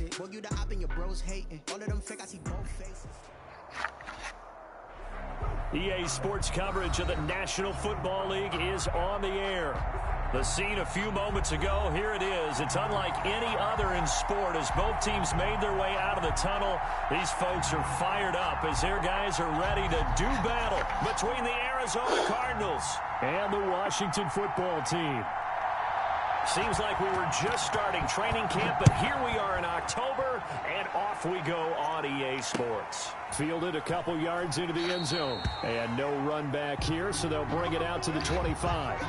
it. Boy, you the op and your bros hating. All of them fake, I see both faces. EA Sports coverage of the National Football League is on the air. The scene a few moments ago, here it is. It's unlike any other in sport as both teams made their way out of the tunnel. These folks are fired up as their guys are ready to do battle between the Arizona Cardinals and the Washington football team. Seems like we were just starting training camp, but here we are in October, and off we go on EA Sports. Fielded a couple yards into the end zone, and no run back here, so they'll bring it out to the 25.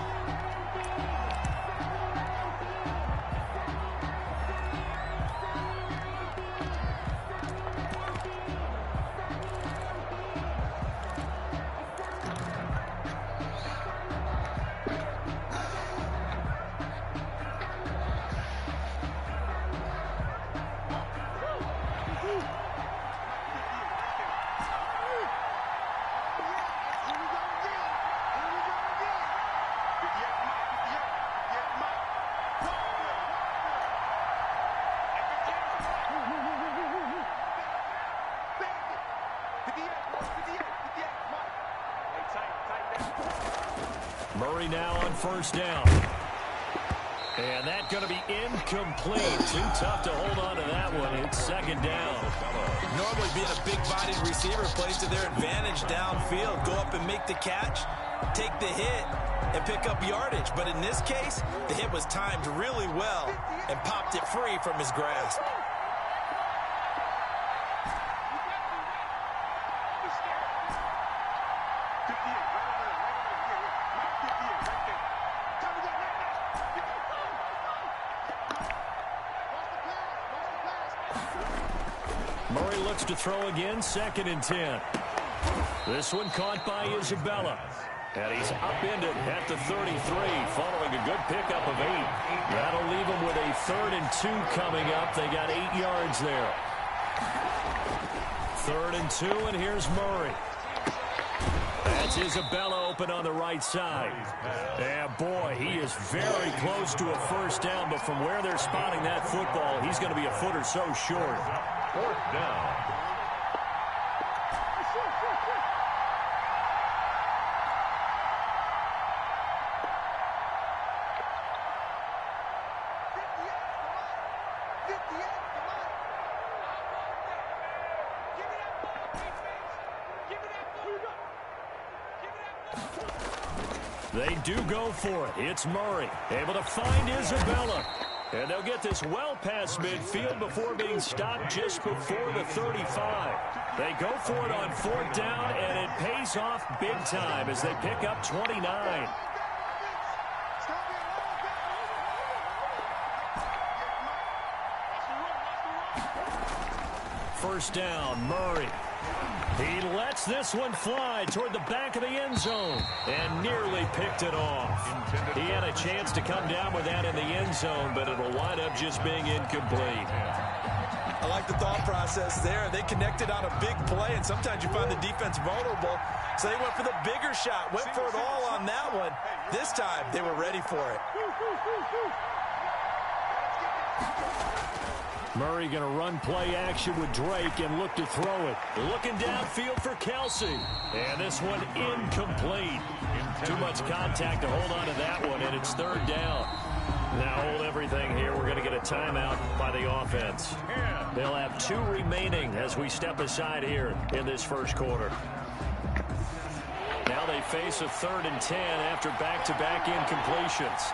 Murray now on first down. And that's going to be incomplete. Too tough to hold on to that one. It's second down. Normally being a big-bodied receiver plays to their advantage downfield. Go up and make the catch, take the hit, and pick up yardage. But in this case, the hit was timed really well and popped it free from his grasp. Murray looks to throw again, 2nd and 10. This one caught by Isabella. And he's upended at the 33, following a good pickup of 8. That'll leave him with a 3rd and 2 coming up. They got 8 yards there. 3rd and 2, and here's Murray. That's Isabella open on the right side. And boy, he is very close to a first down, but from where they're spotting that football, he's going to be a foot or so short. 4th down. They do go for it. It's Murray, able to find Isabella. And they'll get this well past midfield before being stopped just before the 35. They go for it on 4th down, and it pays off big time as they pick up 29. First down, Murray. He lets this one fly toward the back of the end zone and nearly picked it off. He had a chance to come down with that in the end zone, but it'll wind up just being incomplete. I like the thought process there. They connected on a big play, and sometimes you find the defense vulnerable. So they went for the bigger shot, went for it all on that one. This time, they were ready for it. Murray going to run play action with Drake and look to throw it. Looking downfield for Kelsey. And this one incomplete. Too much contact to hold on to that one, and it's 3rd down. Now hold everything here. We're going to get a timeout by the offense. They'll have 2 remaining as we step aside here in this first quarter. Now they face a 3rd and 10 after back-to-back incompletions.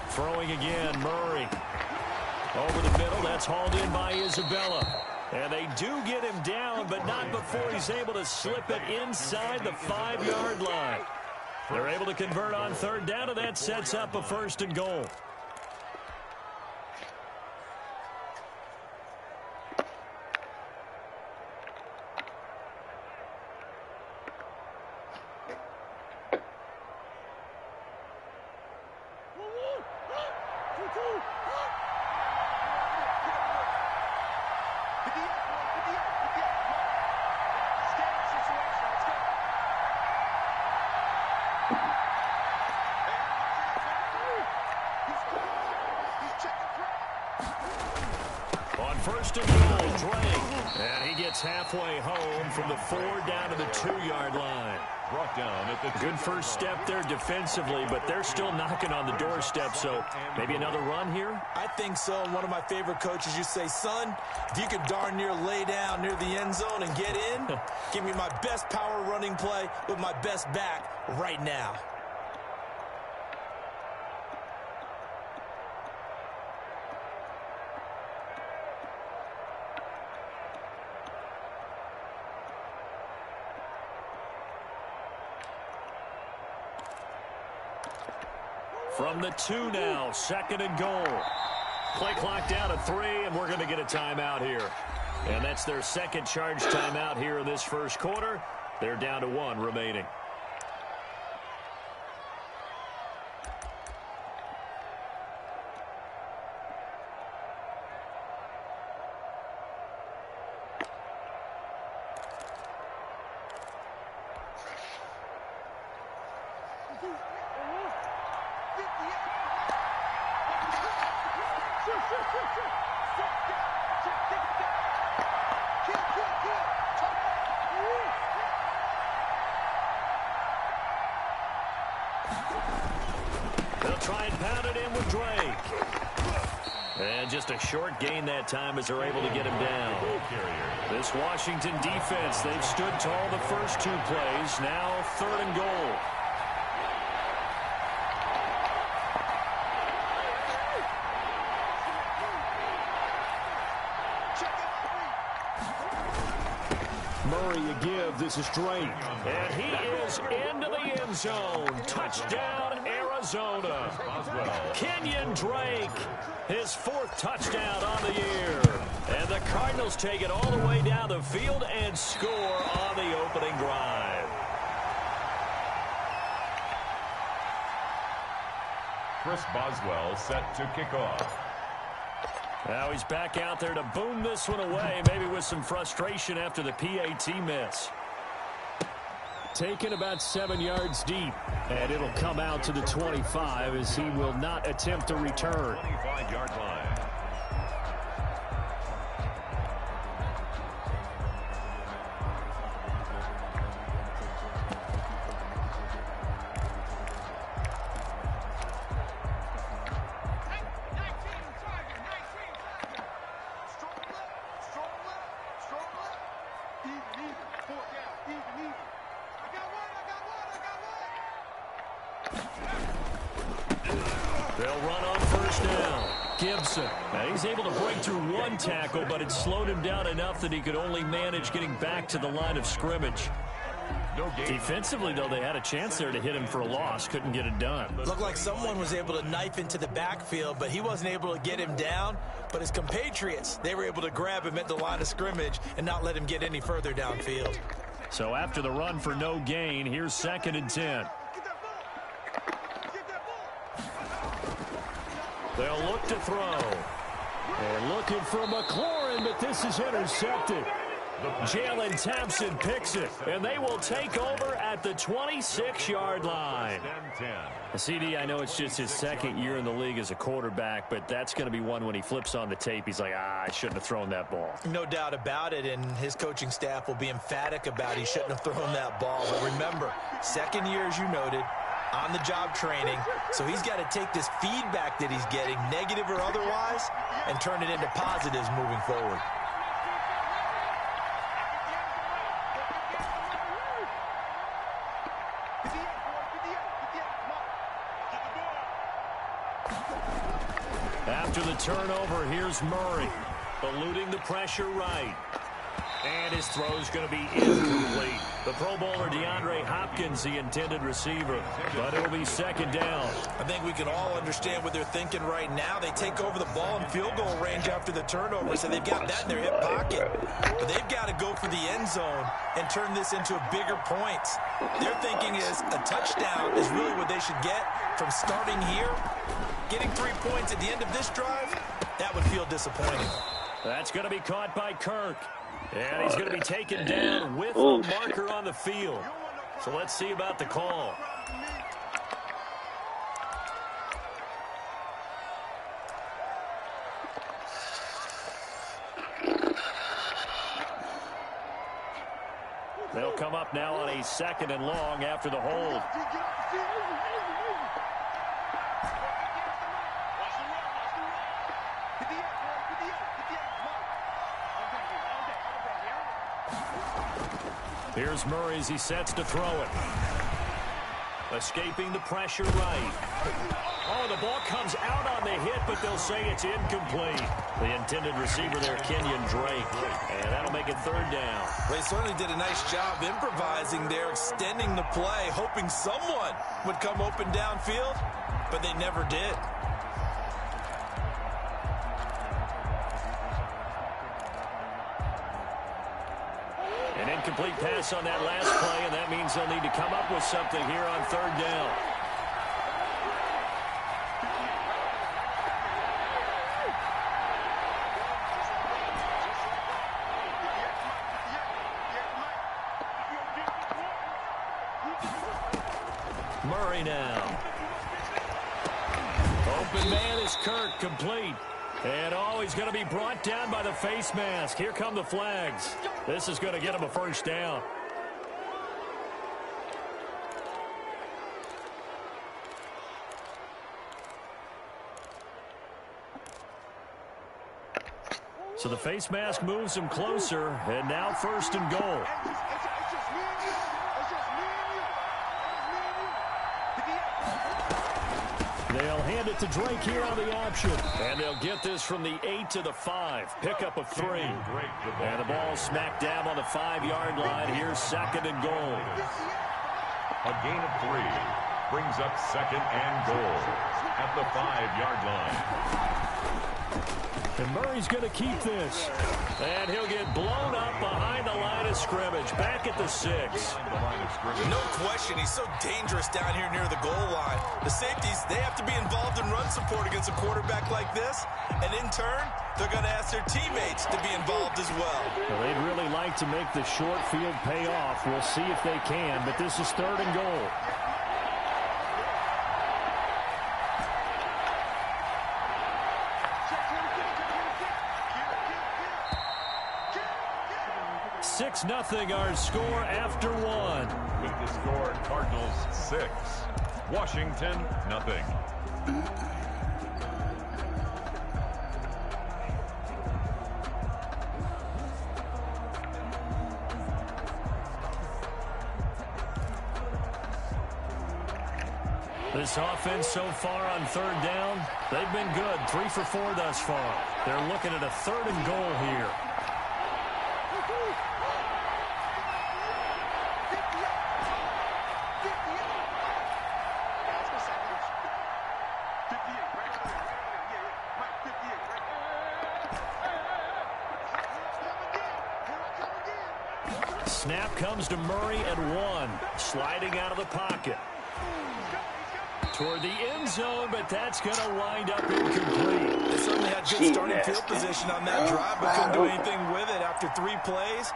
Throwing again, Murray. Over the middle, that's hauled in by Isabella. And they do get him down, but not before he's able to slip it inside the 5-yard line. They're able to convert on 3rd down, and that sets up a 1st and goal. First and goal, Drake. And he gets halfway home from the 4 down to the 2-yard line. Brought down at the good first step there defensively, but they're still knocking on the doorstep, so maybe another run here? I think so. One of my favorite coaches, you say, son, if you could darn near lay down near the end zone and get in, give me my best power running play with my best back right now. From the 2 now, second and goal. Play clock down to 3, and we're going to get a timeout here. And that's their second charge timeout here in this first quarter. They're down to 1 remaining. They'll try and pound it in with Drake. And just a short gain that time as they're able to get him down. This Washington defense, they've stood tall the first 2 plays. Now 3rd and goal. Murray, you give. This is Drake. And he is into the end zone. Touchdown, Arizona. Kenyon Drake, his 4th touchdown on the year. And the Cardinals take it all the way down the field and score on the opening drive. Chris Boswell set to kick off. Now he's back out there to boom this one away, maybe with some frustration after the PAT miss. Taken about 7 yards deep, and it'll come out to the 25 as he will not attempt to return. 25-yard line. They'll run on first down. Gibson. Now he's able to break through 1 tackle, but it slowed him down enough that he could only manage getting back to the line of scrimmage. Defensively, though, they had a chance there to hit him for a loss. Couldn't get it done. Looked like someone was able to knife into the backfield, but he wasn't able to get him down. But his compatriots, they were able to grab him at the line of scrimmage and not let him get any further downfield. So after the run for no gain, here's 2nd and 10. They'll look to throw. They're looking for McLaurin, but this is intercepted. Jalen Thompson picks it, and they will take over at the 26-yard line. CD, I know it's just his 2nd year in the league as a quarterback, but that's going to be one when he flips on the tape. He's like, I shouldn't have thrown that ball. No doubt about it, and his coaching staff will be emphatic about he shouldn't have thrown that ball. But remember, 2nd year, as you noted, on-the-job training, so he's got to take this feedback that he's getting, negative or otherwise, and turn it into positives moving forward. After the turnover, here's Murray, eluding the pressure right. And his throw's going to be incomplete. The Pro Bowler DeAndre Hopkins, the intended receiver, but it'll be 2nd down. I think we can all understand what they're thinking right now. They take over the ball in field goal range after the turnover, so they've got that in their hip pocket. But they've got to go for the end zone and turn this into a bigger point. Their thinking is a touchdown is really what they should get from starting here. Getting 3 points at the end of this drive, that would feel disappointing. That's going to be caught by Kirk. And he's going to be taken down with a marker on the field. So let's see about the call. They'll come up now on a 2nd and long after the hold. Here's Murray as he sets to throw it. Escaping the pressure right. Oh, the ball comes out on the hit, but they'll say it's incomplete. The intended receiver there, Kenyon Drake. And that'll make it 3rd down. They certainly did a nice job improvising there, extending the play, hoping someone would come open downfield, but they never did. An incomplete pass on that last play, and that means they'll need to come up with something here on 3rd down. Murray now. Open man is Kirk, complete. And he's going to be brought down by the face mask. Here come the flags. This is going to get him a 1st down. So the face mask moves him closer, and now 1st and goal. They'll hand it to Drake here on the option. And they'll get this from the 8 to the 5. Pickup of 3. And the ball smack dab on the 5-yard line. Here's 2nd and goal. A gain of 3 brings up 2nd and goal at the 5-yard line. And Murray's going to keep this. And he'll get blown up behind the line of scrimmage. Back at the 6. No question, he's so dangerous down here near the goal line. The safeties, they have to be involved in run support against a quarterback like this. And in turn, they're going to ask their teammates to be involved as well. They'd really like to make the short field pay off. We'll see if they can, but this is 3rd and goal. Nothing our score after 1. With the score, Cardinals 6, Washington nothing. This offense so far on 3rd down, they've been good. 3 for 4 thus far. They're looking at a 3rd and goal here. Snap comes to Murray at 1. Sliding out of the pocket. Toward the end zone, but that's going to wind up incomplete. They certainly had good starting field position on that drive, but couldn't do anything with it after 3 plays.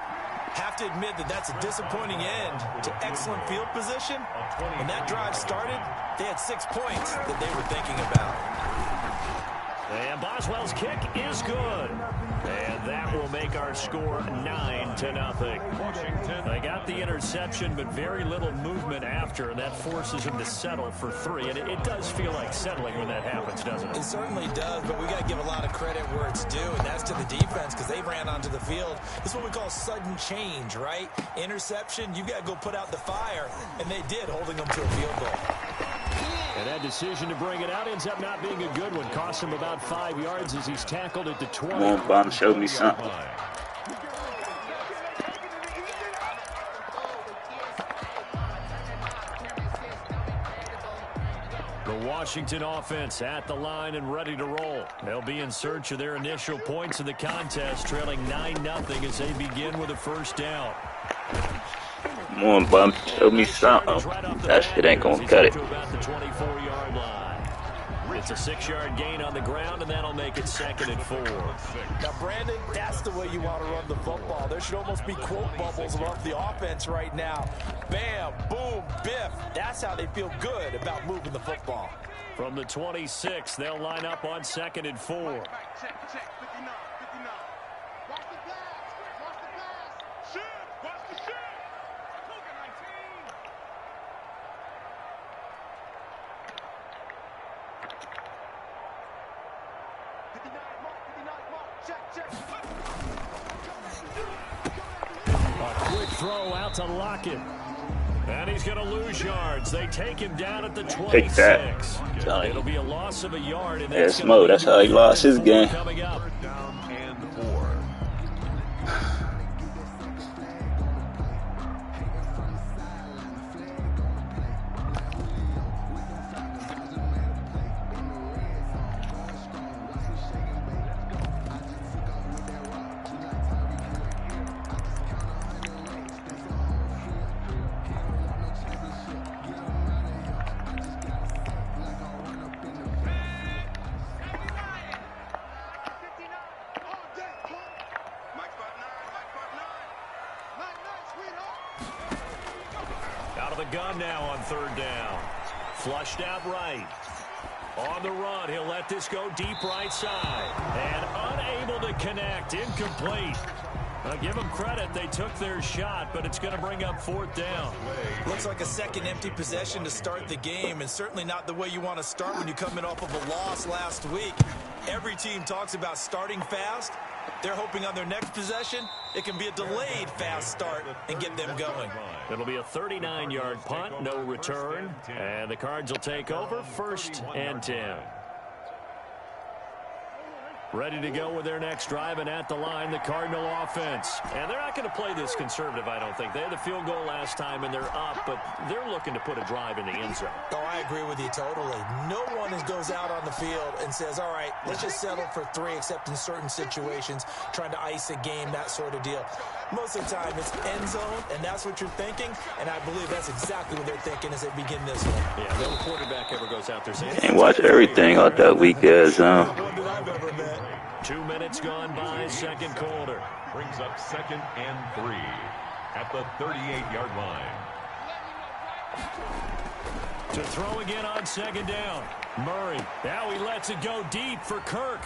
Have to admit that that's a disappointing end to excellent field position. When that drive started, they had 6 points that they were thinking about. And Boswell's kick is good. And that will make our score 9-0. Washington. They got the interception, but very little movement after, and that forces him to settle for 3. And it does feel like settling when that happens, doesn't it? It certainly does, but we got to give a lot of credit where it's due, and that's to the defense because they ran onto the field. This is what we call sudden change, right? Interception, you got to go put out the fire, and they did, holding them to a field goal. And that decision to bring it out ends up not being a good one. Costs him about 5 yards as he's tackled at the 20. Come on, Bum, show me something. The Washington offense at the line and ready to roll. They'll be in search of their initial points in the contest, trailing 9-0 as they begin with a 1st down. Come on, Bum, show me something. That shit ain't gonna cut it. About the 24-yard line. It's a 6-yard gain on the ground, and that'll make it 2nd and 4. Now, Brandon, that's the way you want to run the football. There should almost be quote bubbles above the offense right now. Bam, boom, biff. That's how they feel good about moving the football. From the 26, they'll line up on 2nd and 4. A quick throw out to Lockett. And he's going to lose yards. They take him down at the 26. Take that. It'll be a loss of a yard. And That's Mo. That's how he lost his game. Coming up. Down and 4. Out of the gun now on third down. Flushed out right. On the run, he'll let this go deep right side. And unable to connect. Incomplete. Now give them credit. They took their shot, but it's going to bring up fourth down. Looks like a second empty possession to start the game, and certainly not the way you want to start when you come in off of a loss last week. Every team talks about starting fast. They're hoping on their next possession, it can be a delayed fast start and get them going. It'll be a 39-yard punt, no return. And the Cards will take over, 1st and 10. Ready to go with their next drive, and at the line, the Cardinal offense. And they're not going to play this conservative, I don't think. They had the field goal last time, and they're up, but they're looking to put a drive in the end zone. Oh, I agree with you totally. No one goes out on the field and says, all right, let's just settle for 3, except in certain situations, trying to ice a game, that sort of deal. Most of the time, it's end zone, and that's what you're thinking, and I believe that's exactly what they're thinking as they begin this one. Yeah, no quarterback ever goes out there saying, And watch everything out that weak ass zone. One that I've ever met. 2 minutes gone by, second quarter. Brings up 2nd and 3 at the 38-yard line. To throw again on second down. Murray. Now he lets it go deep for Kirk.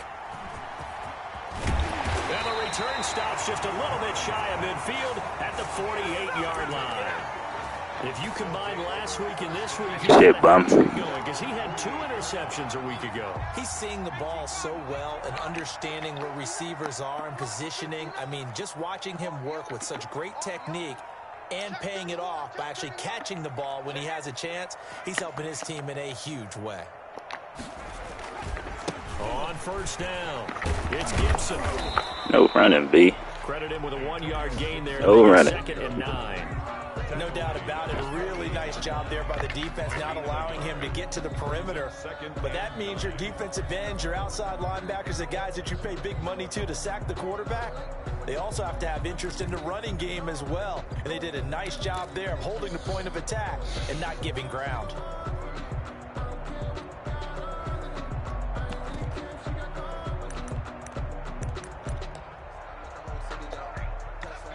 And the return stops just a little bit shy of midfield at the 48-yard line. If you combine last week and this week, he's Shit, bum. because he had 2 interceptions a week ago. He's seeing the ball so well and understanding where receivers are and positioning. I mean, just watching him work with such great technique and paying it off by actually catching the ball when he has a chance, he's helping his team in a huge way. On first down, it's Gibson. No running, B. Credit him with a 1-yard gain there. No running. 2nd and 9. No doubt about it. A really nice job there by the defense, not allowing him to get to the perimeter. But that means your defensive ends, your outside linebackers, the guys that you pay big money to sack the quarterback, they also have to have interest in the running game as well. And they did a nice job there of holding the point of attack and not giving ground.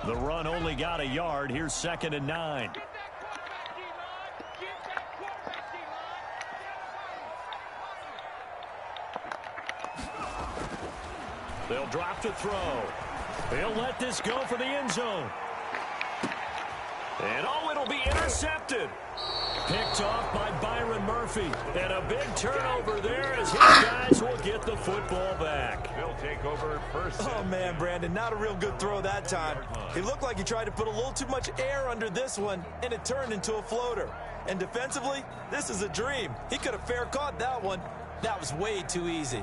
The run only got a yard. Here's 2nd and 9. They'll drop to throw. They'll let this go for the end zone. And oh, it'll be intercepted. Picked off by Byron Murphy. And a big turnover there as his guys will get the football back. They'll take over 1st. Oh, man, Brandon, not a real good throw that time. He looked like he tried to put a little too much air under this one, and it turned into a floater. And defensively, this is a dream. He could have fair caught that one. That was way too easy.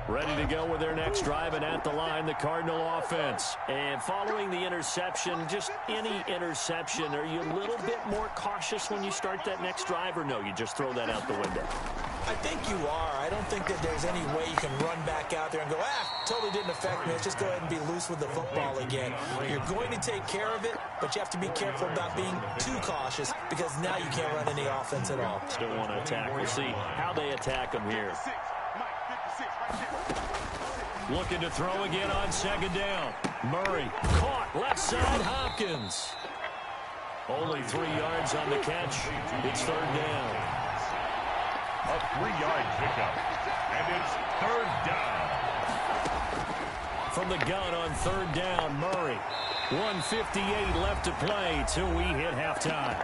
Ready to go with their next drive, and at the line, the Cardinal offense. And following the interception, just any interception, are you a little bit more cautious when you start that next drive, or no, you just throw that out the window? I think you are. I don't think that there's any way you can run back out there and go, totally didn't affect me. Let's just go ahead and be loose with the football again. You're going to take care of it, but you have to be careful about being too cautious because now you can't run any offense at all. Still want to attack. We'll see how they attack them here. Looking to throw again on second down. Murray caught left side. Hopkins. Only 3 yards on the catch. It's third down. A 3-yard pickup. And it's third down. From the gun on third down, Murray. 1:58 left to play till we hit halftime.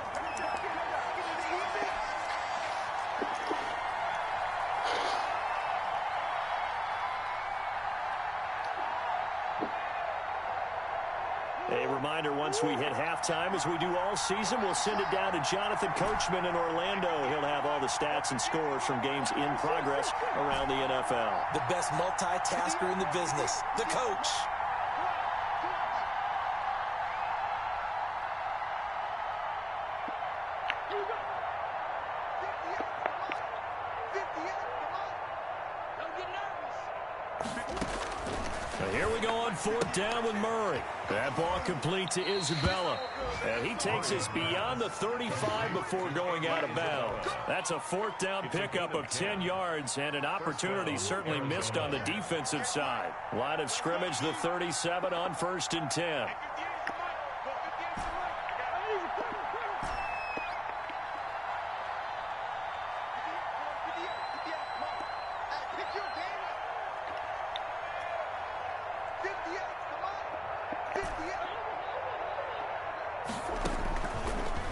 A reminder, once we hit halftime, as we do all season, we'll send it down to Jonathan Coachman in Orlando. He'll have all the stats and scores from games in progress around the NFL. The best multitasker in the business, the coach. Here we go on 4th down with Murray. That ball complete to Isabella. And he takes us beyond the 35 before going out of bounds. That's a 4th down pickup of 10 yards and an opportunity certainly missed on the defensive side. Line of scrimmage, the 37 on 1st and 10.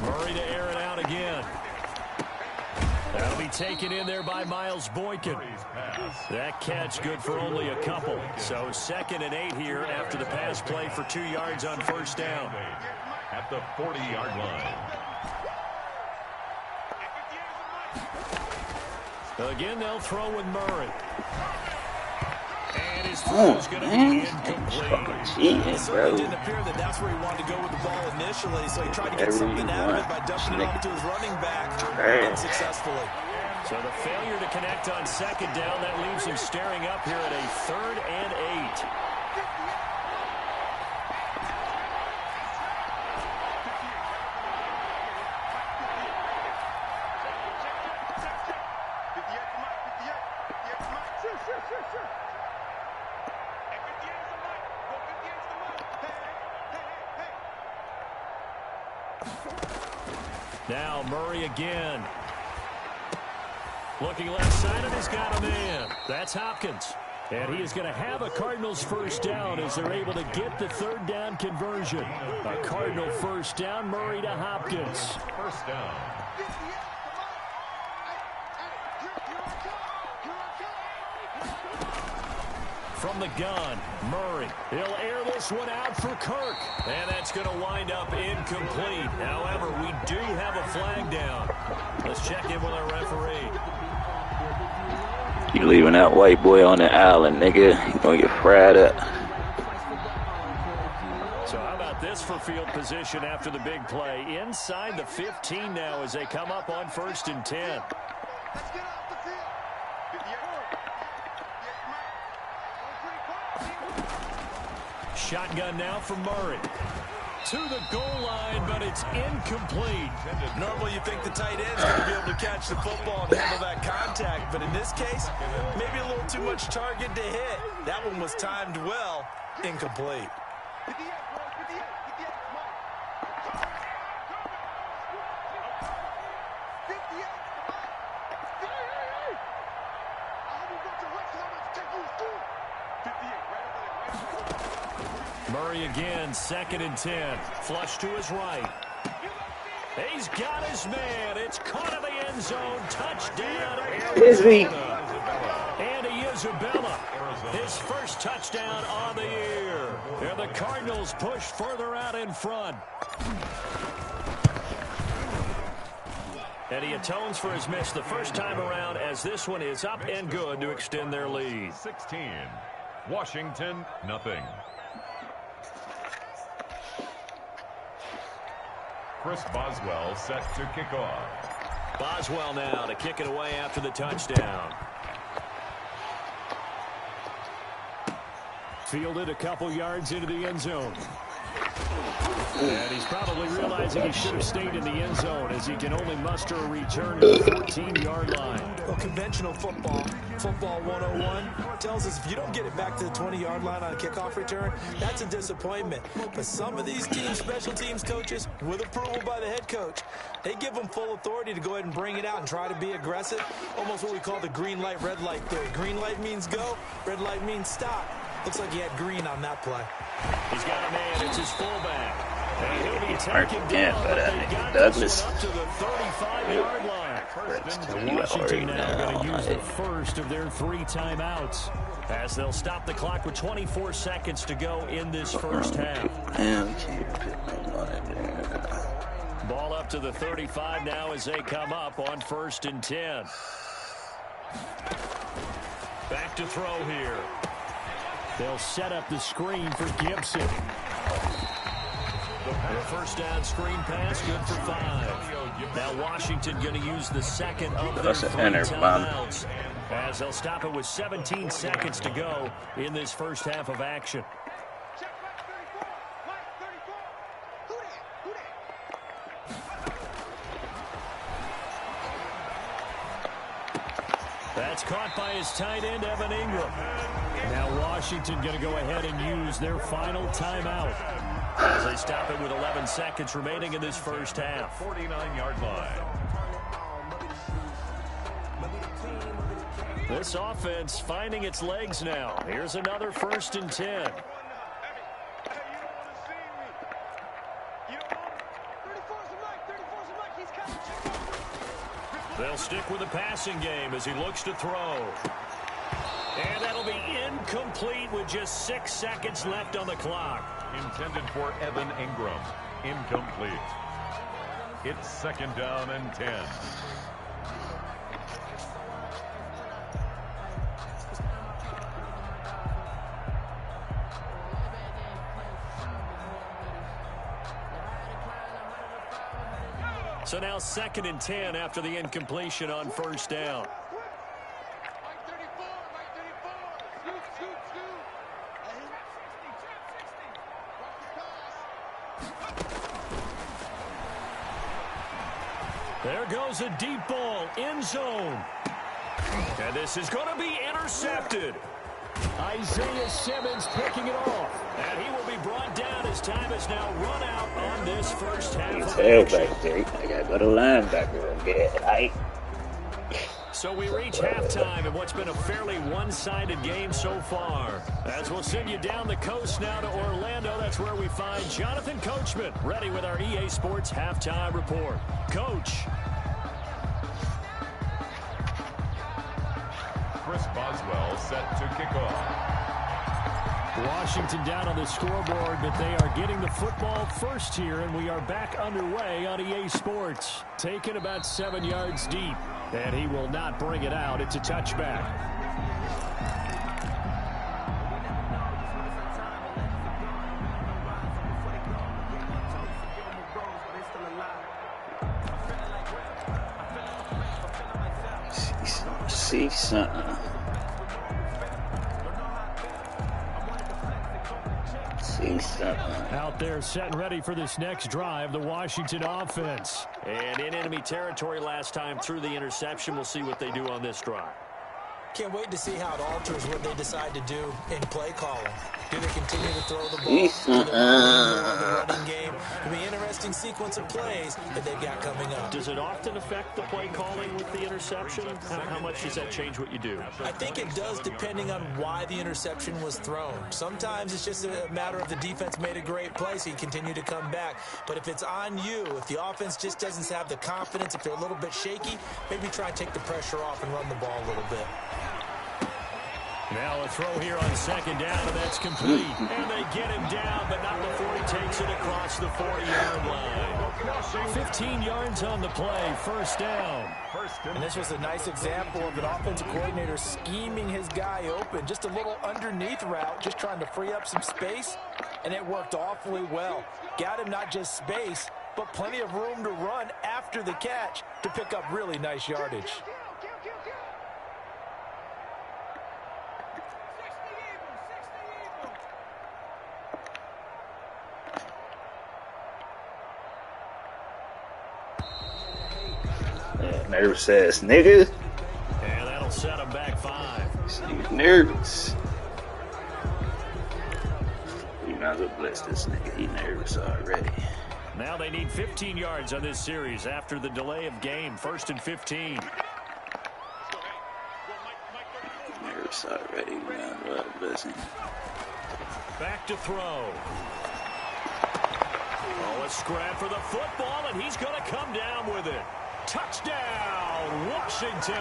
Murray to air it out again. That'll be taken in there by Miles Boykin. That catch good for only a couple. So 2nd and 8 here after the pass play for 2 yards on 1st down. At the 40-yard line. Again, they'll throw with Murray. And his throw is going to be incomplete. It certainly didn't appear that that's where he wanted to go with the ball initially, so he tried to get something out of it by dumping it off to his running back unsuccessfully. So the failure to connect on 2nd down, that leaves him staring up here at a 3rd and 8. Now Murray again. Looking left side, and he's got a man. That's Hopkins. And he is going to have a Cardinals 1st down as they're able to get the 3rd down conversion. A Cardinal 1st down, Murray to Hopkins. 1st down. From the gun, Murray. He'll air this one out for Kirk. And that's going to wind up incomplete. However, we do have a flag down. Let's check in with our referee. You leaving that white boy on the island, nigga. He gonna get fried up. So how about this for field position after the big play? Inside the 15 now as they come up on 1st and 10. Shotgun now from Murray. To the goal line, but it's incomplete. Normally you think the tight end's going to be able to catch the football and handle that contact, but in this case, maybe a little too much target to hit. That one was timed well, incomplete. Murray again, 2nd and 10. Flush to his right. He's got his man. It's caught in the end zone. Touchdown, Arizona. Andy Isabella, his 1st touchdown on the year. And the Cardinals push further out in front. And he atones for his miss the first time around as this one is up and good to extend their lead. 16. Washington, nothing. Chris Boswell set to kick off. Boswell now to kick it away after the touchdown. Fielded a couple yards into the end zone. And he's probably realizing he should have stayed in the end zone as he can only muster a return to the 14-yard line. Well, conventional football 101, tells us if you don't get it back to the 20-yard line on a kickoff return, that's a disappointment. But some of these teams, special teams coaches, with approval by the head coach, they give them full authority to go ahead and bring it out and try to be aggressive. Almost what we call the green light, red light theory. Green light means go, red light means stop. Looks like he had green on that play. He's got a man. It's his fullback. And he'll be taken Yeah, down, but but they got Douglas. this one up to the 35-yard line. Washington now going to use the first of their 3 timeouts as they'll stop the clock with 24 seconds to go in this first half. Ball up to the 35 now as they come up on 1st and 10. Back to throw here. They'll set up the screen for Gibson. The first down screen pass, good for 5. Now Washington going to use the second of their 3 timeouts as they'll stop it with 17 seconds to go in this first half of action. That's caught by his tight end, Evan Ingram. Now Washington going to go ahead and use their final timeout as they stop it with 11 seconds remaining in this first half. 49-yard line. This offense finding its legs now. Here's another 1st and 10. They'll stick with the passing game as he looks to throw. And that'll be incomplete with just 6 seconds left on the clock. Intended for Evan Ingram. Incomplete. It's 2nd down and 10. So now 2nd and 10 after the incompletion on 1st down. There goes a deep ball, end zone. And this is going to be intercepted. Isaiah Simmons picking it off. And he will be brought down as time is now run out on this first half of action. Tailback, Jake. I got to go to linebacker and get it right. So we reach halftime in what's been a fairly one-sided game so far. As we'll send you down the coast now to Orlando, that's where we find Jonathan Coachman ready with our EA Sports Halftime Report. Coach. Chris Boswell set to kick off. Washington down on the scoreboard, but they are getting the football first here, and we are back underway on EA Sports. Taken about 7 yards deep, and he will not bring it out. It's a touchback. See something. Out there set and ready for this next drive, the Washington offense. And in enemy territory last time through the interception. We'll see what they do on this drive. Can't wait to see how it alters what they decide to do in play calling. Do they continue to throw the ball? Do they the running game? It'll be an interesting sequence of plays that they've got coming up. Does it often affect the play calling with the interception? How much does that change what you do? I think it does depending on why the interception was thrown. Sometimes it's just a matter of the defense made a great play, so you continue to come back. But if it's on you, if the offense just doesn't have the confidence, if they're a little bit shaky, maybe try and take the pressure off and run the ball a little bit. Now a throw here on 2nd down, and that's complete. And they get him down, but not before he takes it across the 40-yard line. 15 yards on the play, 1st down. And this was a nice example of an offensive coordinator scheming his guy open. Just a little underneath route, just trying to free up some space, and it worked awfully well. Got him not just space, but plenty of room to run after the catch to pick up really nice yardage. Nervous ass nigga. And that'll set him back 5. He's nervous. You might as well bless this nigga. He nervous already. Now they need 15 yards on this series after the delay of game. 1st and 15. Nervous already. You might as well bless him. Back to throw. Oh, a scrap for the football, and he's going to come down with it. Touchdown, Washington.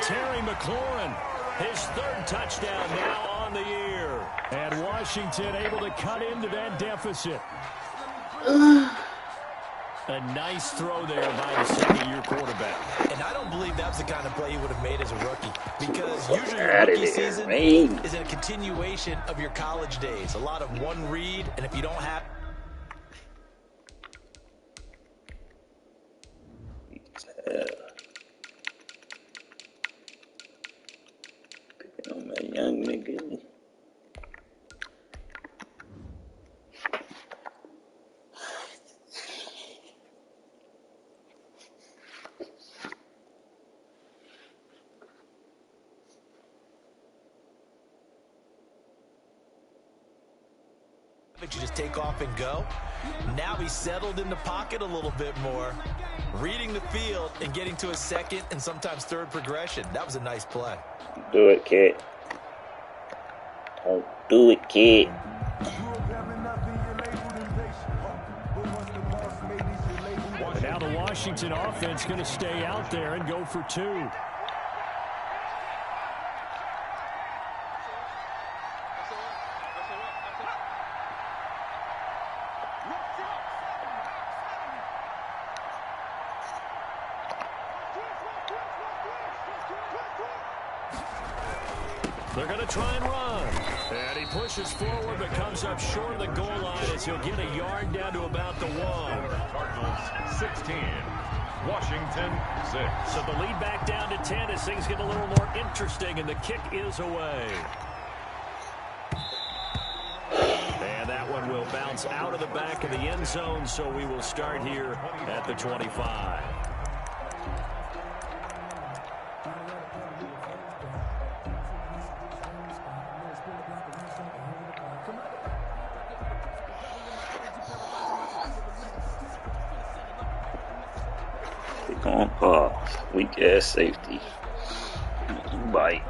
Terry McLaurin, his third touchdown now on the year. And Washington able to cut into that deficit. A nice throw there by the second-year quarterback. And I don't believe that's the kind of play he would have made as a rookie, because usually your rookie season is a continuation of your college days. A lot of one read, and if you don't have... Picking on my young nigga. You just take off and go. Now he's settled in the pocket a little bit more, reading the field and getting to a second and sometimes third progression. That was a nice play. Do it, kid. Don't do it, kid. Now the Washington offense going to stay out there and go for two. They're going to try and run. And he pushes forward but comes up short of the goal line as he'll get a yard down to about the 1. Cardinals 16, Washington 6. So the lead back down to 10 as things get a little more interesting, and the kick is away. And that one will bounce out of the back of the end zone, so we will start here at the 25. On pause. Weak ass safety. Bite.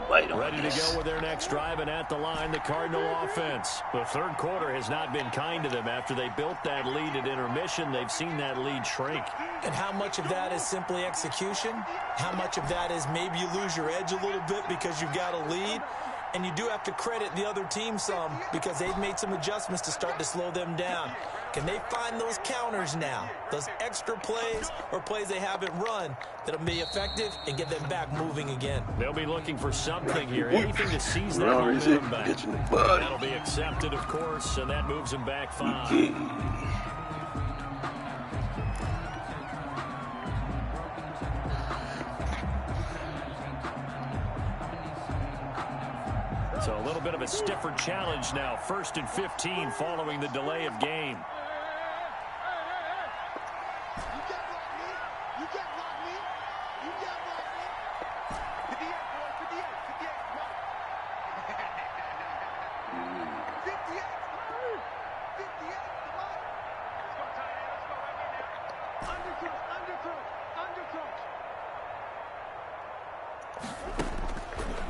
Bite on Ready to go with their next drive, and at the line, the Cardinal offense. The third quarter has not been kind to them. After they built that lead at intermission, they've seen that lead shrink. And how much of that is simply execution? How much of that is maybe you lose your edge a little bit because you've got a lead? And you do have to credit the other team some, because they've made some adjustments to start to slow them down. Can they find those counters now, those extra plays or plays they haven't run that'll be effective and get them back moving again? They'll be looking for something here, anything to seize that momentum back. That'll be accepted, of course, and that moves them back 5. So a little bit of a stiffer challenge now. 1st and 15 following the delay of game.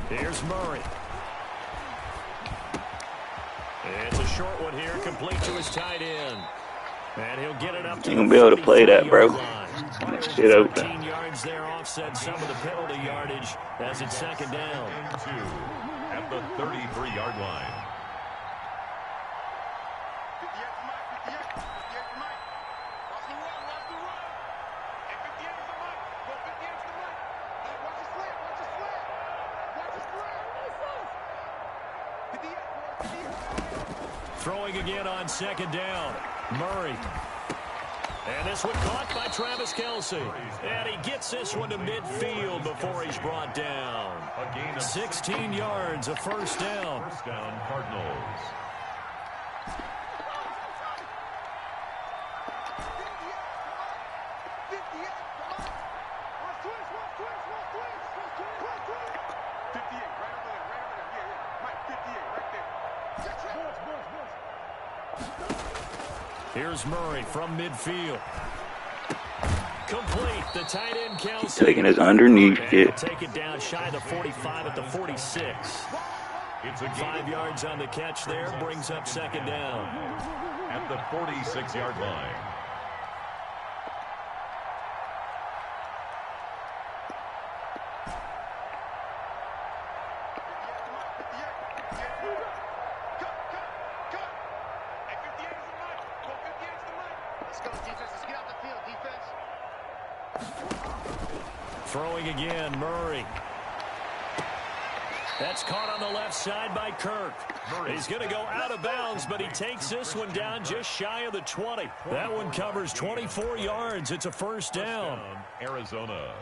Here's Murray. It's a short one here, complete to his tight end. And he'll get it up to you gonna be able to play that, bro. Shit open. 13 yards there, offset some of the penalty yardage as it's second down. 2 at the 33-yard line. Throwing again on second down. Murray. And this one caught by Travis Kelce. And he gets this one to midfield before he's brought down. 16 yards, a first down. First down, Cardinals. Here's Murray from midfield. Complete. The tight end Kelce. Taking his underneath it. Take it down shy of the 45 at the 46. It's a 5 yards on the catch there, brings up second down. At the 46-yard line. Throwing again, Murray. That's caught on the left side by Kirk. He's going to go out of bounds, but he takes this one down just shy of the 20. That one covers 24 yards. It's a first down. Arizona.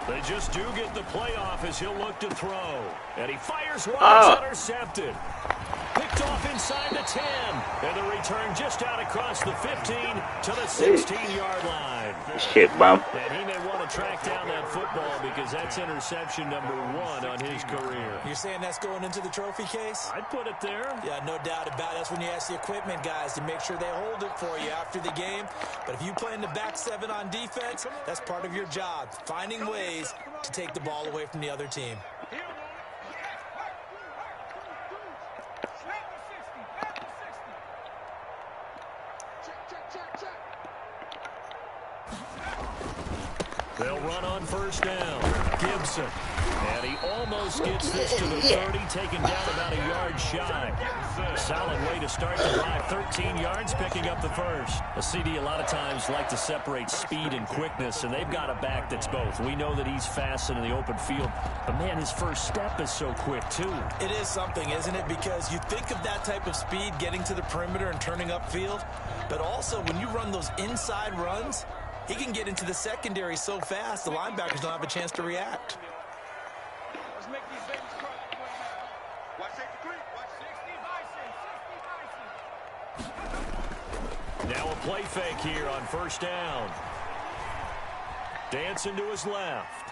They just do get the playoff as he'll look to throw. And he fires one that's intercepted. Picked off inside the 10. And the return just out across the 15 to the 16-yard line. Shit, bump. And he may want to track down that football because that's interception number 1 on his career. You're saying that's going into the trophy case? I'd put it there. Yeah, no doubt about it. That's when you ask the equipment guys to make sure they hold it for you after the game. But if you play in the back 7 on defense, that's part of your job, finding ways to take the ball away from the other team. They'll run on first down. Gibson. And he almost gets this to the 30, taken down about a yard shy. Solid way to start the drive. 13 yards, picking up the first. A CD a lot of times like to separate speed and quickness, and they've got a back that's both. We know that he's fast in the open field, but man, his first step is so quick too. It is something, isn't it? Because you think of that type of speed getting to the perimeter and turning upfield, but also when you run those inside runs, he can get into the secondary so fast, the linebackers don't have a chance to react. Now a play fake here on first down. Dancing to his left.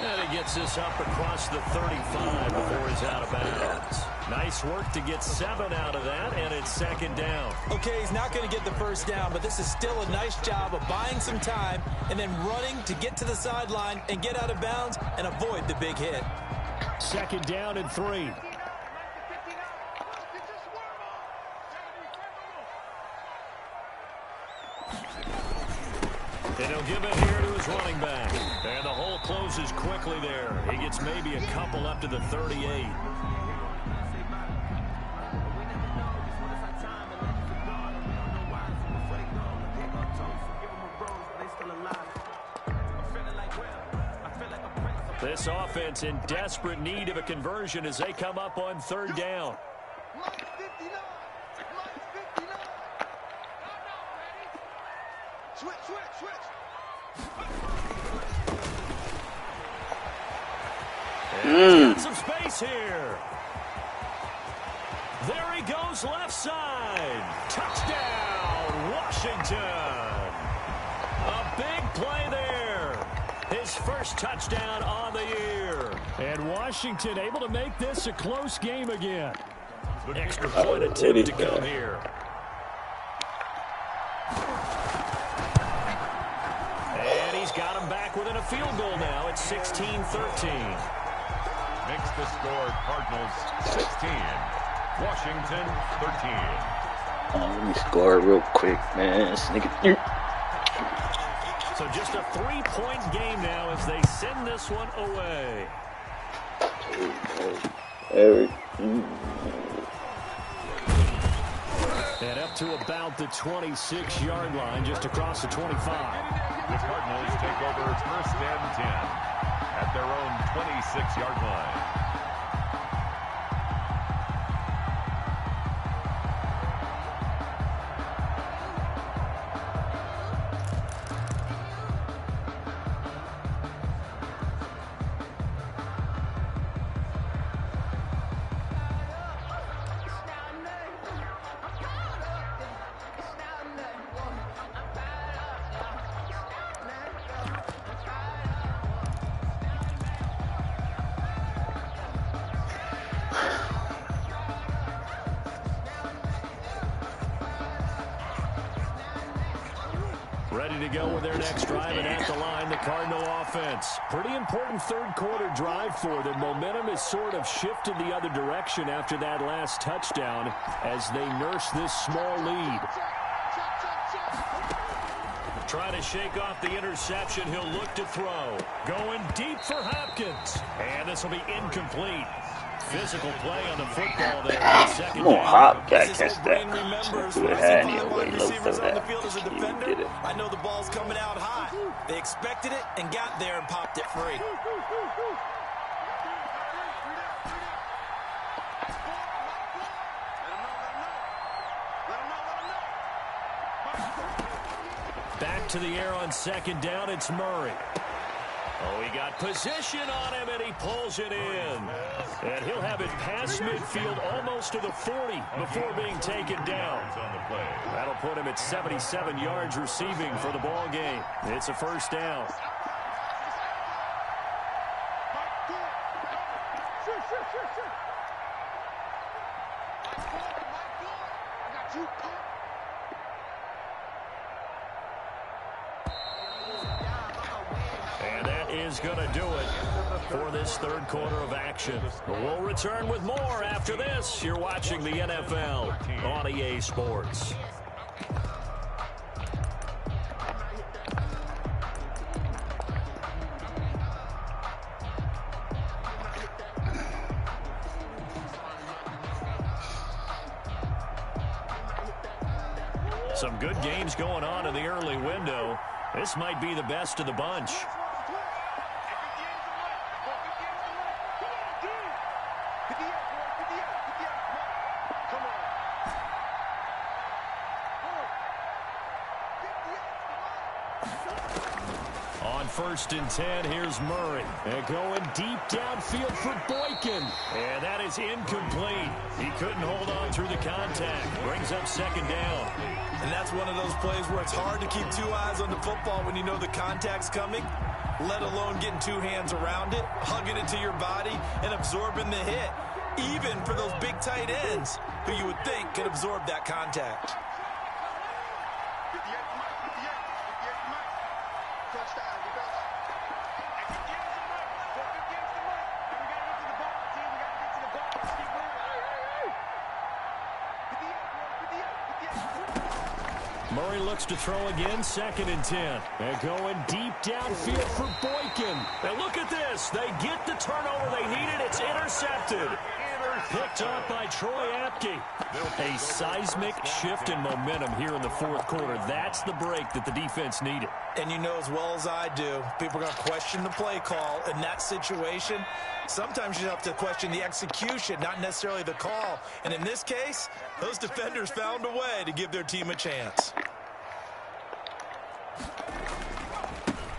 And he gets this up across the 35 before he's out of bounds. Nice work to get 7 out of that, and it's second down. Okay, he's not going to get the first down, but this is still a nice job of buying some time and then running to get to the sideline and get out of bounds and avoid the big hit. Second down and 3. And he'll give it here to his running back. And the hole closes quickly there. He gets maybe a couple up to the 38. This offense in desperate need of a conversion as they come up on third down. And he's got some space here. There he goes left side. Touchdown, Washington. A big play there. His first touchdown on the year. And Washington able to make this a close game again. Extra point attempt to come here. And he's got him back within a field goal now. It's 16-13. Makes the score Cardinals 16. Washington 13. Let me score real quick, man. This nigga. So just a 3-point game now as they send this one away. And up to about the 26-yard line, just across the 25. The Cardinals take over first and 10 at their own 26-yard line. ready to go with their next drive, and at the line, the Cardinal offense. Pretty important third quarter drive for them. Momentum has sort of shifted the other direction after that last touchdown as they nurse this small lead. Trying to shake off the interception. He'll look to throw. Going deep for Hopkins. And this will be incomplete. Physical play on the football there. Come on, Hop. Gotta catch that. I know the ball's coming out high. They expected it and got there and popped it free. Back to the air on second down. It's Murray. Oh, he got position on him, and he pulls it in. And he'll have it past midfield almost to the 40 before being taken down. That'll put him at 77 yards receiving for the ball game. It's a first down. Is going to do it for this third quarter of action. We'll return with more after this. You're watching the NFL on EA Sports. Some good games going on in the early window. This might be the best of the bunch. First and 10, here's Murray. And going deep downfield for Boykin. And that is incomplete. He couldn't hold on through the contact. Brings up second down. And that's one of those plays where it's hard to keep two eyes on the football when you know the contact's coming, let alone getting two hands around it, hugging it to your body, and absorbing the hit, even for those big tight ends who you would think could absorb that contact. Murray looks to throw again, second and 10. And going deep downfield for Boykin. And look at this. They get the turnover they needed. It's intercepted. Picked up by Troy Apke. A seismic shift in momentum here in the fourth quarter. That's the break that the defense needed. And you know as well as I do, people are going to question the play call in that situation. Sometimes you have to question the execution, not necessarily the call. And in this case, those defenders found a way to give their team a chance.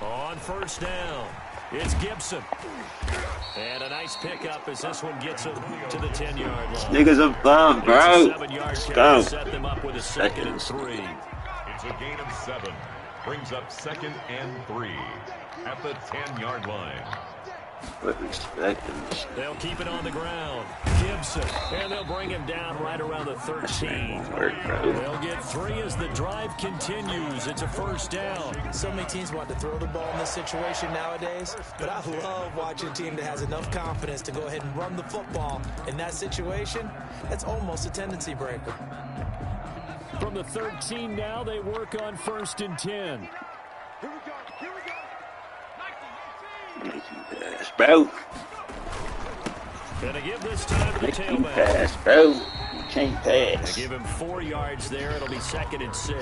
On first down, it's Gibson. And a nice pickup as this one gets him to the 10-yard line. Niggas are bum, bro. It's a 7-yard carry to set them up with a second and 3. It's a gain of 7. Brings up second and 3 at the 10-yard line. They'll keep it on the ground. Gibson. And they'll bring him down right around the 13. They'll get 3 as the drive continues. It's a first down. So many teams want to throw the ball in this situation nowadays, but I love watching a team that has enough confidence to go ahead and run the football. In that situation, that's almost a tendency breaker. From the 13 now, they work on first and 10. Pass, bro. Gonna give this time to the tailback. Pass, bro. You can't pass. They give him 4 yards there. It'll be second and 6.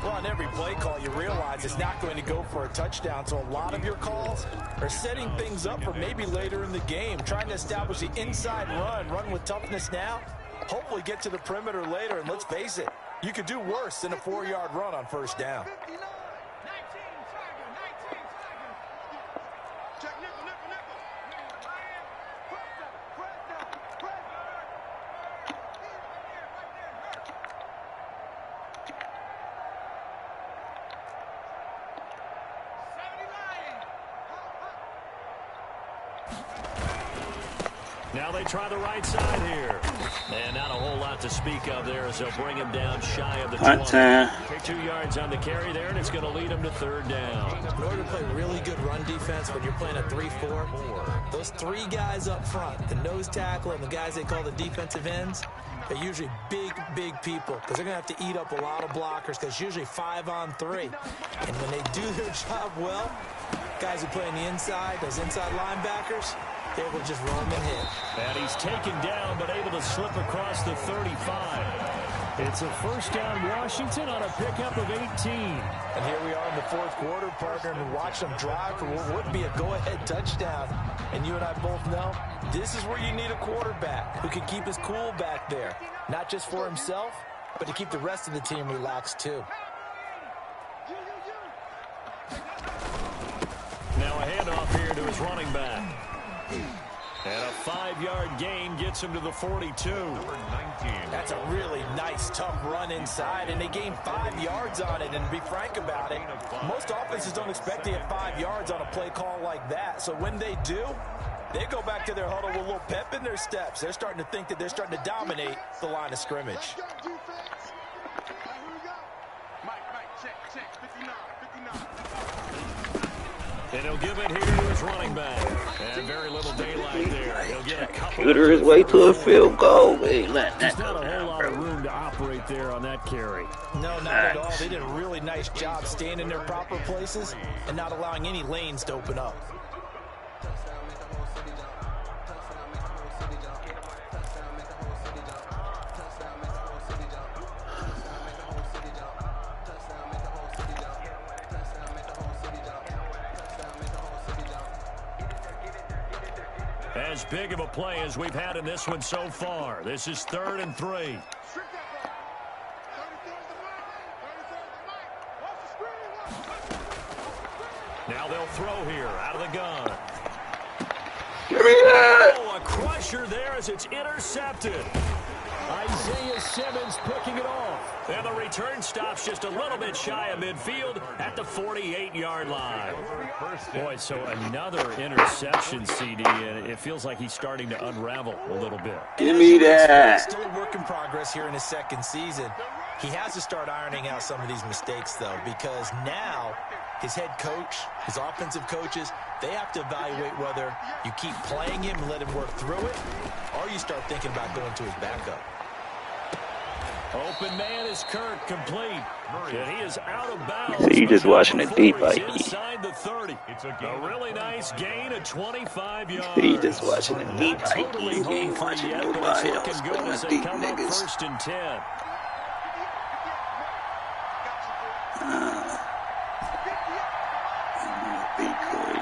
Well, on every play call, you realize it's not going to go for a touchdown. So a lot of your calls are setting things up for maybe later in the game, trying to establish the inside run with toughness now, hopefully get to the perimeter later. And let's face it, you could do worse than a 4-yard run on first down. Now they try the right side here. And not a whole lot to speak of there as they'll bring him down shy of the 20. 2 yards on the carry there, and it's going to lead him to 3rd down. In order to play really good run defense when you're playing a 3-4, those 3 guys up front, the nose tackle and the guys they call the defensive ends, they're usually big people because they're going to have to eat up a lot of blockers because it's usually 5-on-3. And when they do their job well, guys who play on the inside, those inside linebackers, they're able to just roam and hit. And he's taken down but able to slip across the 35. It's a 1st down Washington on a pickup of 18. And here we are in the 4th quarter, partner, and watch them drive for what would be a go-ahead touchdown. And you and I both know this is where you need a quarterback who can keep his cool back there. Not just for himself, but to keep the rest of the team relaxed too. Now a handoff here to his running back. And a 5-yard gain gets him to the 42. Number 19. That's a really nice, tough run inside, and they gained 5 yards on it. And to be frank about it, most offenses don't expect to get 5 yards on a play call like that. So when they do, they go back to their huddle with a little pep in their steps. They're starting to think that they're starting to dominate the line of scrimmage. And he'll give it here to his running back. And very little daylight there. He'll get a couple. Shooter his way to a field goal. Hey, let There's that not go a whole down, lot bro. of room to operate there on that carry. No, not at all. They did a really nice job staying in their proper places and not allowing any lanes to open up. As big of a play as we've had in this one so far. This is 3rd and 3. Now they'll throw here out of the gun. Give me that. Oh, a crusher there as it's intercepted. Isaiah Simmons picking it off. And the return stops just a little bit shy of midfield at the 48-yard line. Boy, so another interception, CD, and it feels like he's starting to unravel a little bit. Give me that. Still a work in progress here in his 2nd season. He has to start ironing out some of these mistakes, though, because now his head coach, his offensive coaches, they have to evaluate whether you keep playing him and let him work through it, or you start thinking about going to his backup. Open man is Kirk, complete. And he is out of bounds. So you just watching it deep, like inside the 30. It's a really nice gain of 25 yards. So you just watching it deep, like Totally you ain't home free watching yet, but nobody it's else. looking But good them as they deep come up niggas. 1st and 10. Decoy.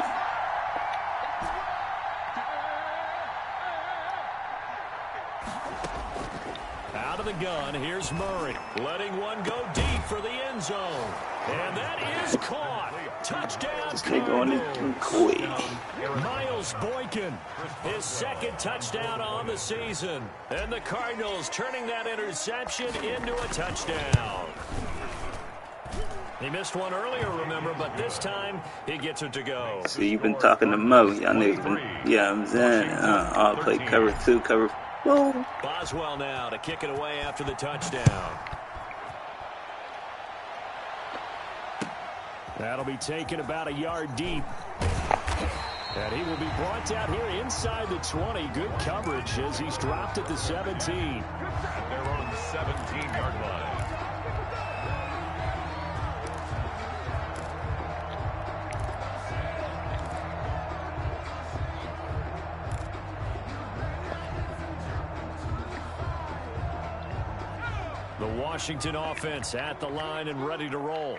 Out of the gun, here's Murray. Letting one go deep for the end zone. And that is caught. Touchdown, They going in quick. Miles Boykin, his 2nd touchdown on the season. And the Cardinals turning that interception into a touchdown. He missed one earlier, remember, but this time he gets it to go. So you've been talking to Mo. Y'all niggas been, yeah, I'm saying, I'll play cover 2, cover 4. Boswell now to kick it away after the touchdown. That'll be taken about a yard deep. And he will be brought down here inside the 20. Good coverage as he's dropped at the 17. And they're on the 17-yard line. The Washington offense at the line and ready to roll.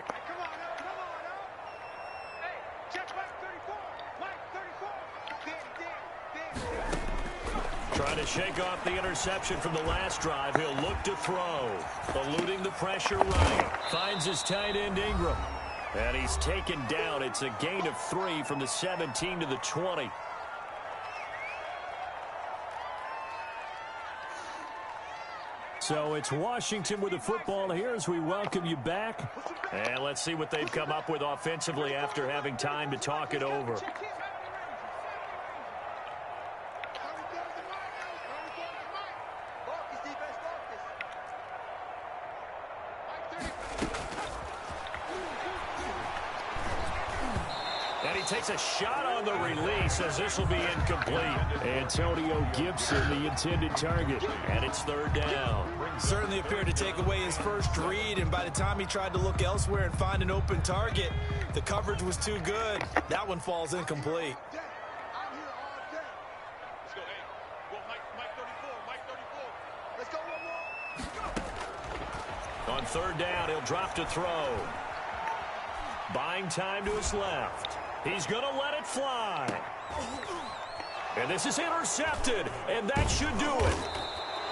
Trying to shake off the interception from the last drive. He'll look to throw. Eluding the pressure right. Finds his tight end Ingram. And he's taken down. It's a gain of 3 from the 17 to the 20. So it's Washington with the football here as we welcome you back. And let's see what they've come up with offensively after having time to talk it over. takes a shot on the release as this will be incomplete. Antonio Gibson, the intended target. And it's third down. Certainly appeared to take away his first read, and by the time he tried to look elsewhere and find an open target, the coverage was too good. That one falls incomplete. On third down, he'll drop to throw. Buying time to his left. He's going to let it fly. And this is intercepted, and that should do it.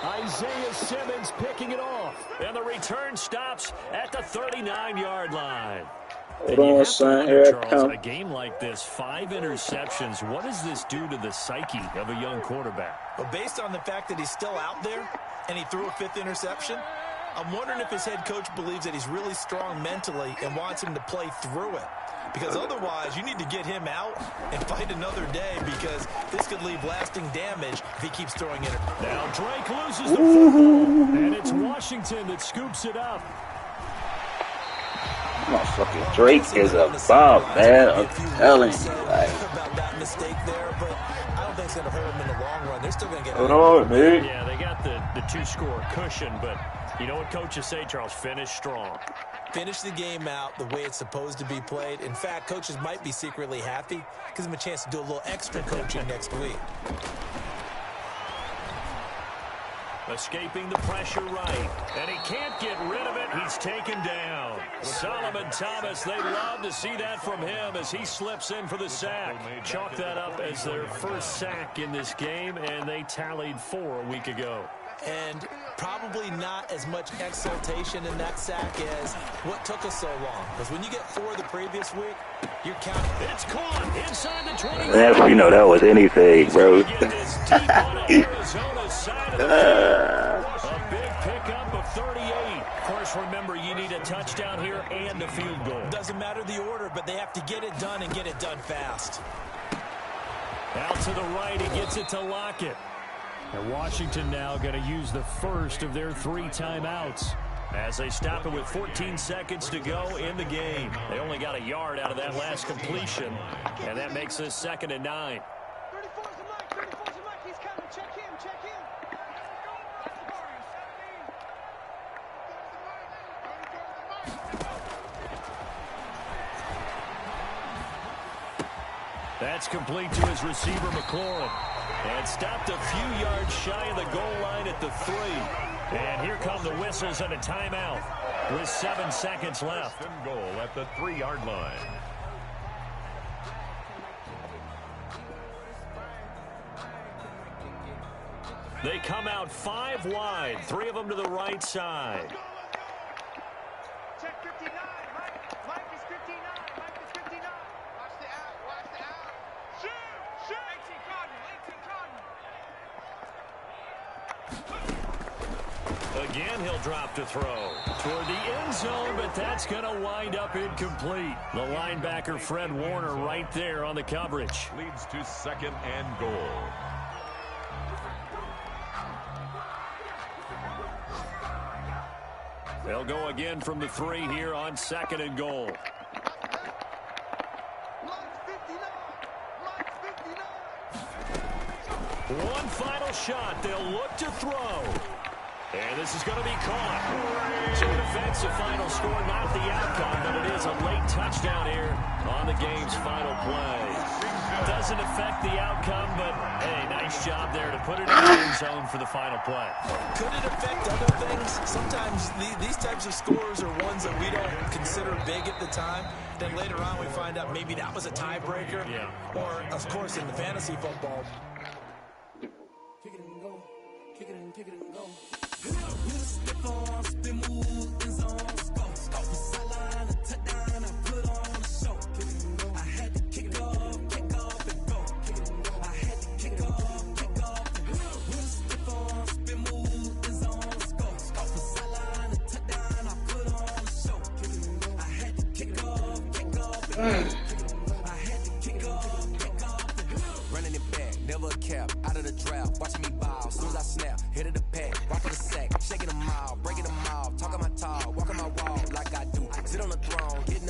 Isaiah Simmons picking it off. And the return stops at the 39-yard line. Hold on, son. Here I come. A game like this, 5 interceptions, what does this do to the psyche of a young quarterback? But based on the fact that he's still out there and he threw a 5th interception, I'm wondering if his head coach believes that he's really strong mentally and wants him to play through it. Because otherwise, you need to get him out and fight another day, because this could leave lasting damage if he keeps throwing it. Now Drake loses the football, and it's Washington that scoops it up. Motherfucking Drake is a bomb, man. I'm telling you. About that mistake there, but I don't think it's going to hurt him in the long run. They're still going to get Hold on, man. Yeah, they got the 2-score cushion, but you know what coaches say, Charles? Finish strong. Finish the game out the way it's supposed to be played. In fact, coaches might be secretly happy. Gives them a chance to do a little extra coaching next week. Escaping the pressure right. And he can't get rid of it. He's taken down. Solomon Thomas, they love to see that from him as he slips in for the sack. Chalk that up as their first sack in this game, and they tallied 4 a week ago. And probably not as much exultation in that sack as what took us so long. Because when you get 4 the previous week, you're counting. It's caught inside the 20. Man, you know that was anything, bro. A big pickup of 38. Of course, remember, you need a touchdown here and a field goal. Doesn't matter the order, but they have to get it done and get it done fast. Out to the right, he gets it to Lockett. And Washington now going to use the first of their 3 timeouts. As they stop it with 14 seconds to go in the game. They only got a yard out of that last completion, and that makes this 2nd and 9. 34's the mic, 34's the mic, he's coming, check him, check him. That's complete to his receiver, McLaurin. And stopped a few yards shy of the goal line at the 3. And here come the whistles and a timeout with 7 seconds left. And goal at the 3-yard line. They come out 5 wide, 3 of them to the right side. Check 59, Mike is 59, Mike is 59. Watch the out, watch the out. Shoot, shoot. 18 Cardinal, 18 Cardinal. Again, he'll drop to throw toward the end zone, but that's going to wind up incomplete. The linebacker, Fred Warner, right there on the coverage. Leads to 2nd and goal. They'll go again from the 3 here on 2nd and goal. One final shot. They'll look to throw. And this is going to be caught. So defensive final score, not the outcome, but it is a late touchdown here on the game's final play. Doesn't affect the outcome, but, hey, nice job there to put it in the end zone for the final play. Could it affect other things? Sometimes these types of scores are ones that we don't consider big at the time. Then later on we find out maybe that was a tiebreaker. Yeah. Or, of course, in the fantasy football. Kick it and go. Kick it and go. Running it back, never a cap, out of the draft, watching me ball, soon as I snap, hit of the pack, walk for the sack, shaking them all, breaking them all, talking my talk, walking my wall like I do, sit on the throne, get